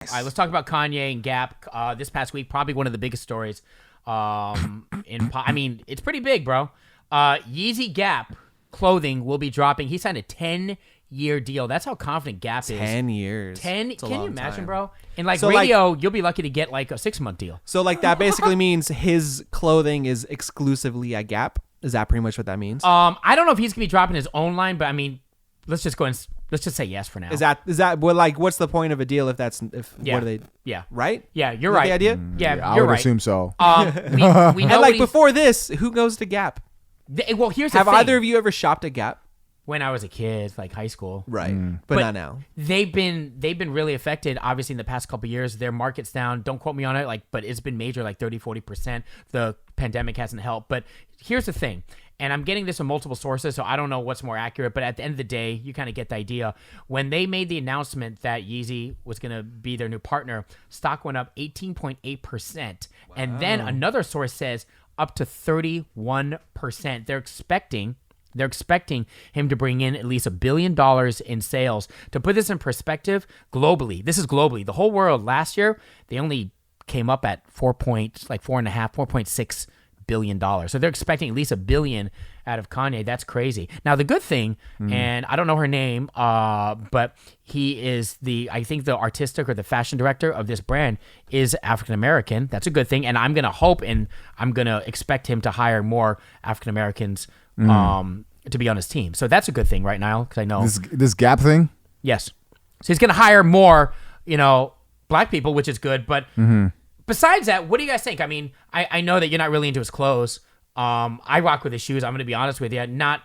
All right, let's talk about Kanye and Gap. This past week, probably one of the biggest stories. It's pretty big, bro. Yeezy Gap clothing will be dropping. He signed a 10-year deal. That's how confident Gap is. 10 years. 10. Can you imagine, time. bro? In radio, you'll be lucky to get like a 6-month deal. So that basically means his clothing is exclusively at Gap. Is that pretty much what that means? I don't know if he's gonna be dropping his own line, but I mean, let's just say yes for now. Is that what's the point of a deal what are they? Yeah. Right? Yeah, you're Is that right. the idea? Yeah, I you're would right. assume so. We know And before this, who goes to Gap? well, here's the Have thing. either of you ever shopped at Gap? When I was a kid, like high school, Right, but not now. They've been really affected, obviously, in the past couple of years. Their market's down. Don't quote me on it, but it's been major, like 30-40%. The pandemic hasn't helped. But here's the thing, and I'm getting this from multiple sources, so I don't know what's more accurate, but at the end of the day, you kind of get the idea. When they made the announcement that Yeezy was going to be their new partner, stock went up 18.8%. Wow. And then another source says up to 31%. They're expecting him to bring in at least $1 billion in sales. To put this in perspective, globally, this is globally, the whole world last year, they only came up at $4.6 billion. So they're expecting at least $1 billion out of Kanye. That's crazy. Now the good thing, and I don't know her name, but he is I think the artistic or the fashion director of this brand is African American. That's a good thing, and I'm gonna hope and I'm gonna expect him to hire more African Americans. To be on his team. So that's a good thing right now, because I know this Gap thing. Yes. So he's going to hire more, black people, which is good. But besides that, what do you guys think? I mean, I know that you're not really into his clothes. I rock with his shoes. I'm going to be honest with you. Not,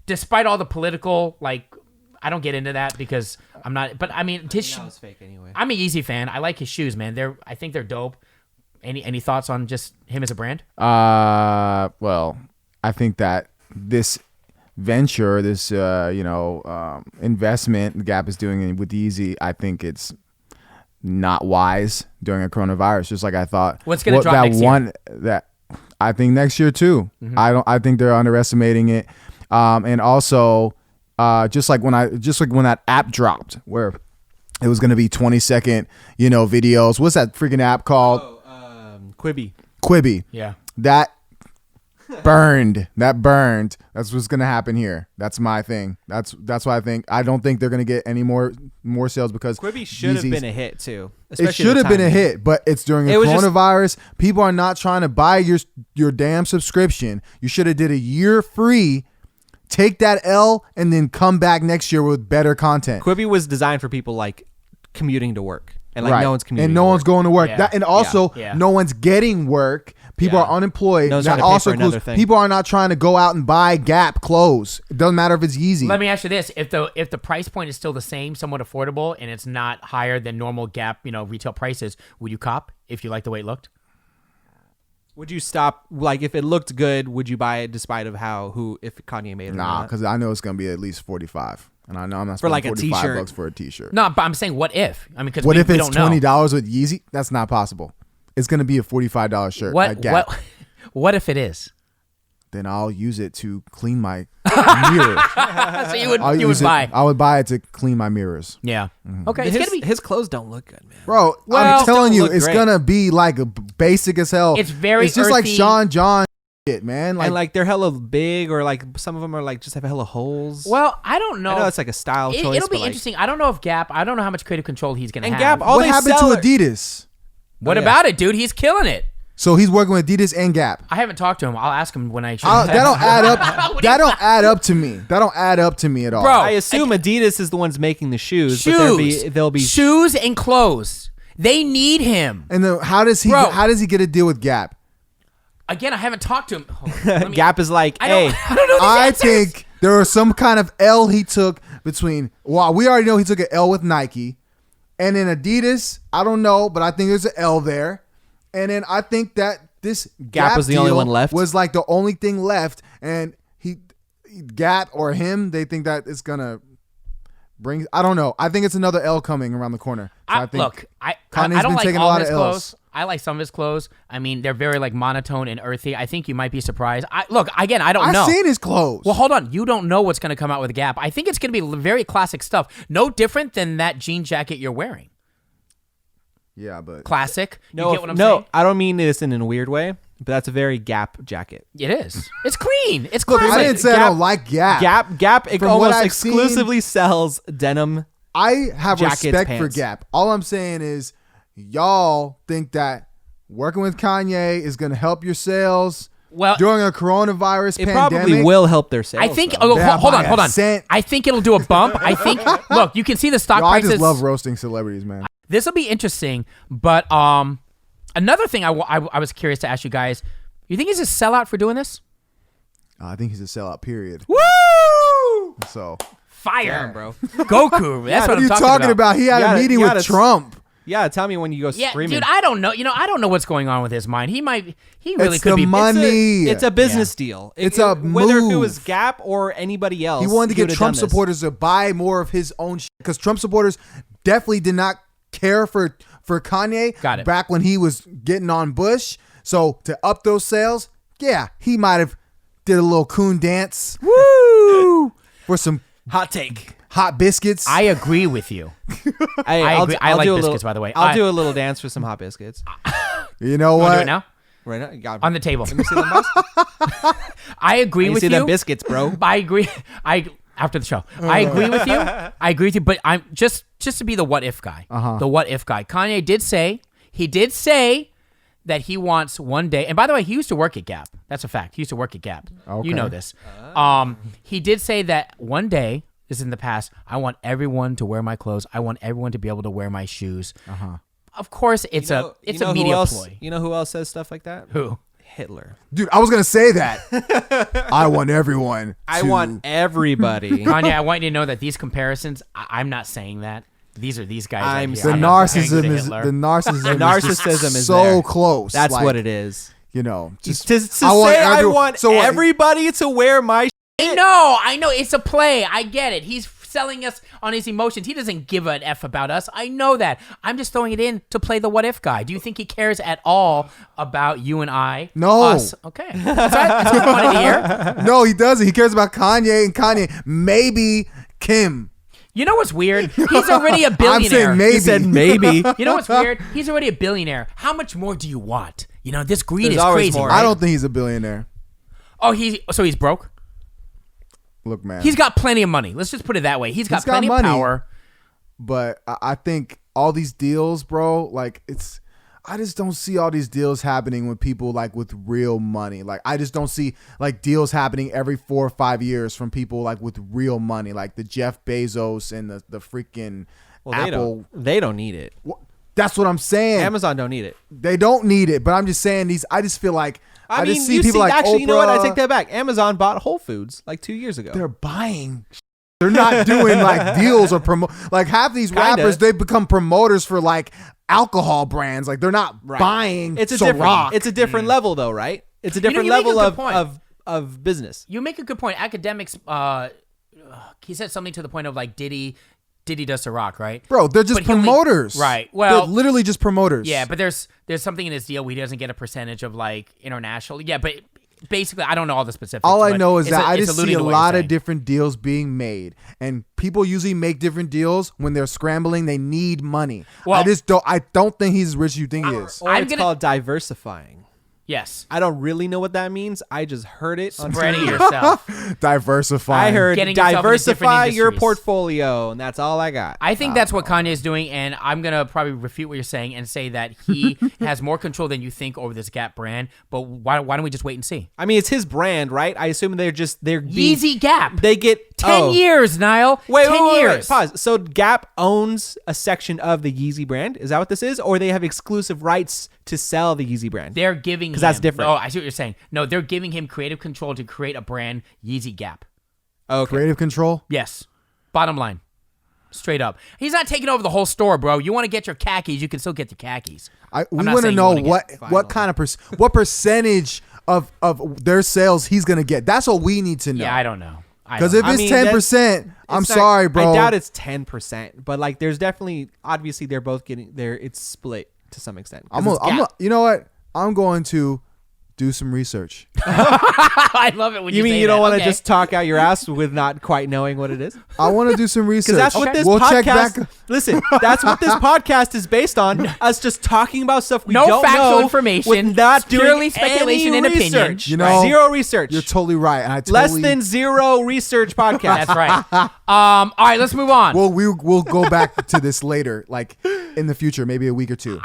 despite all the political, I don't get into that because I'm not. But I mean, It's fake anyway. I'm a Yeezy fan. I like his shoes, man. I think they're dope. Any thoughts on just him as a brand? Well, I think that this venture, this investment Gap is doing with Yeezy, I think it's not wise during a coronavirus. Just like I thought. What's going to drop next year? That I think next year too. I think they're underestimating it. And also, just like when that app dropped, where it was going to be 20-second, videos. What's that freaking app called? Quibi. Yeah. That burned. That's what's gonna happen here. That's my thing. That's why I don't think they're gonna get any more sales, because Quibi should have been a hit too. It should have been a hit, but it's during a coronavirus. People are not trying to buy your damn subscription. You should have did a year free. Take that L and then come back next year with better content. Quibi was designed for people like commuting to work, and no one's commuting, and no one's going to work. Yeah. And also no one's getting work. People are unemployed. That also includes people are not trying to go out and buy Gap clothes. It doesn't matter if it's Yeezy. Let me ask you this: if the price point is still the same, somewhat affordable, and it's not higher than normal Gap, retail prices, would you cop if you like the way it looked? Would you stop? If it looked good, would you buy it despite of if Kanye made it? Nah, because I know it's gonna be at least 45, and I know I'm not for spending a 45 t-shirt. bucks for a t-shirt. No, but I'm saying, what if? I mean, because what if we it's don't know. $20 with Yeezy? That's not possible. It's gonna be a $45 shirt at Gap. What if it is? Then I'll use it to clean my mirror. So you would buy? I would buy it to clean my mirrors. Yeah. Okay. His clothes don't look good, man. Bro, I'm telling you, it's gonna be basic as hell. It's very. It's just earthy. like Sean John shit, man. And they're hella big, or some of them are just have hella holes. Well, I don't know. I know it's a style choice. It'll be interesting. I don't know if Gap. I don't know how much creative control he's gonna have. And Gap, what happened to Adidas? What about it, dude? He's killing it. So he's working with Adidas and Gap. I haven't talked to him. I'll ask him when I. That don't add up. That don't add up to me. That don't add up to me at all. Bro, I assume Adidas is the ones making the shoes. But they'll be shoes and clothes. They need him. And then how does he get a deal with Gap? Again, I haven't talked to him. Gap is hey. I don't know. I think there was some kind of L he took between. Well, we already know he took an L with Nike, and then Adidas. I don't know, but I think there's an L there. And then I think that this Gap was the only one left. Was the only thing left, and Gap or him, they think that it's gonna bring. I don't know. I think it's another L coming around the corner. So I think I Kanye's don't been like taking all a lot his of clothes. L's. I like some of his clothes. I mean, they're very monotone and earthy. I think you might be surprised. I don't know. I've seen his clothes. Well, hold on. You don't know what's going to come out with Gap. I think it's going to be very classic stuff. No different than that jean jacket you're wearing. Yeah, but Classic. You No, get what I'm saying? I don't mean this in a weird way, but that's a very Gap jacket. It is. It's clean. It's look, classic. I didn't say I don't like Gap. Gap it From what almost I've exclusively sells denim. I have Jackets, respect for pants. Gap. All I'm saying is, y'all think that working with Kanye is going to help your sales Well, during a coronavirus It pandemic? probably will help their sales. I think. though. Oh, Yeah, hold on, by hold a on. cent. I think it'll do a bump. I think. Look, you can see the stock Yo, I prices. just love roasting celebrities, man. This will be interesting, but another thing I was curious to ask you guys. You think he's a sellout for doing this? I think he's a sellout, period. Woo! So, Fire, Damn, bro. Goku. That's what what are you I'm talking about? He had You a gotta- meeting you with gotta- Trump. Yeah, tell me when you go Yeah, screaming. dude, I don't know. I don't know what's going on with his mind. He really It's could the be. money. It's a business deal. It's a whether if it move. was Gap or anybody else. He wanted to he get would've Trump done this. supporters to buy more of his own shit because Trump supporters definitely did not care for Kanye Got it. back when he was getting on Bush. So to up those sales, yeah, he might have did a little coon dance. Woo! For some Hot take. hot biscuits. I agree with you. Hey, I I'll agree. do- I I'll like do a biscuits, little- by the way. I'll do a little dance for some hot biscuits. you know Want what? to do it now? Right now, you got On the table. Let me see them, boys. I agree Let me with see you. them biscuits, bro. I agree. After the show, I agree with you. I agree with you. But I'm just to be the what if guy. The what if guy. Kanye did say that he wants one day. And by the way, he used to work at Gap. That's a fact. He used to work at Gap. Okay. You know this. He did say that one day. This is in the past. I want everyone to wear my clothes. I want everyone to be able to wear my shoes. Of course, it's a media ploy. You know who else says stuff like that? Who? Hitler. Dude, I was going to say that. I want everyone I to- want everybody. Kanye, I want you to know that these comparisons. I'm not saying that. These are these guys. right I'm here. The I'm not comparing you narcissism to is Hitler. the narcissism. narcissism is is so there. close. That's like, what it is. You know, just To say I want everybody to wear my shit. I know. It's a play. I get it. He's selling us on his emotions. He doesn't give an F about us. I know that. I'm just throwing it in to play the what if guy. Do you think he cares at all about you and I? No. Us? Okay. That's right. That's what I wanted to hear. No, he doesn't. He cares about Kanye and Kanye. Maybe Kim. You know what's weird? He's already a I'm billionaire. saying maybe. He said maybe. You know what's weird? He's already a billionaire. How much more do you want? You know, this greed There's is always crazy. more. Right? I don't think he's a billionaire. Oh, so he's broke? Look, man. He's got plenty of money. Let's just put it that way. He's got got plenty money. of power. But I think all these deals, bro, like I just don't see all these deals happening with people like with real money. Like I just don't see like deals happening every 4 or 5 years from people like with real money, like the Jeff Bezos and the freaking Apple. They don't need it. That's what I'm saying. Amazon don't need it. They don't need it, but I'm just saying these. I just feel like I mean, just see people like actually, Oprah. you know what? I take that back. Amazon bought Whole Foods like 2 years ago. They're buying. They're not doing like deals or promo. Like half these Kinda. rappers, they become promoters for like alcohol brands. Like they're not buying. It's a Ciroc. different. It's a different level, though, right? It's a different you make a level good point. of business. You make a good point. Academics, he said something to the point of like Diddy does Ciroc, right? Bro, they're just But he only- promoters. right. Well, they're literally just promoters. yeah, but there's something in his deal where he doesn't get a percentage of like international. Yeah, but basically, I don't know all the specifics. All I but know is it's that I it's just see alluding a to what lot you're of saying. different deals being made, and people usually make different deals when they're scrambling. They need money. Well- I don't think he's as rich as you think he is. Or I'm it's gonna- called diversifying. Yes, I don't really know what that means. I just heard it on spreading TV. yourself. Diversifying. I heard Getting yourself into different diversify your industries. portfolio, and that's all I got. I think that's what Kanye is doing, and I'm gonna probably refute what you're saying and say that he has more control than you think over this Gap brand. But why don't we just wait and see? I mean, it's his brand, right? I assume they're being, Yeezy Gap. They get 10 years, Nile. Wait, 10 wait, years. pause. So Gap owns a section of the Yeezy brand. Is that what this is, or they have exclusive rights to sell the Yeezy brand? They're giving him. 'Cause that's different. Oh, I see what you're saying. No, they're giving him creative control to create a brand, Yeezy Gap. Okay. Creative control. Yes. Bottom line. Straight up. He's not taking over the whole store, bro. You want to get your khakis, you can still get your khakis. We not want to saying you know wanna get what kind of what percentage of their sales he's gonna get. That's what we need to know. Yeah, I don't know. Because if I it's mean, 10%, I'm It's not- sorry, bro. I doubt it's 10%, but like, there's definitely, obviously, they're both getting there. It's split to some extent. 'Cause it's Gap. you know what? I'm going to do some research. I love it when you You mean say you don't that. want to Okay. just talk out your ass with not quite knowing what it is? I want to do some research. Because that's what this We'll check podcast. back. Listen, that's what this podcast is based on. Us just talking about stuff we No don't factual know information. with not It's doing purely speculation any and opinion. research. You know, zero research. You're totally right. And I Less totally, than zero research podcast. That's right. All right, let's move on. we'll go back to this later, like in the future, maybe a week or two.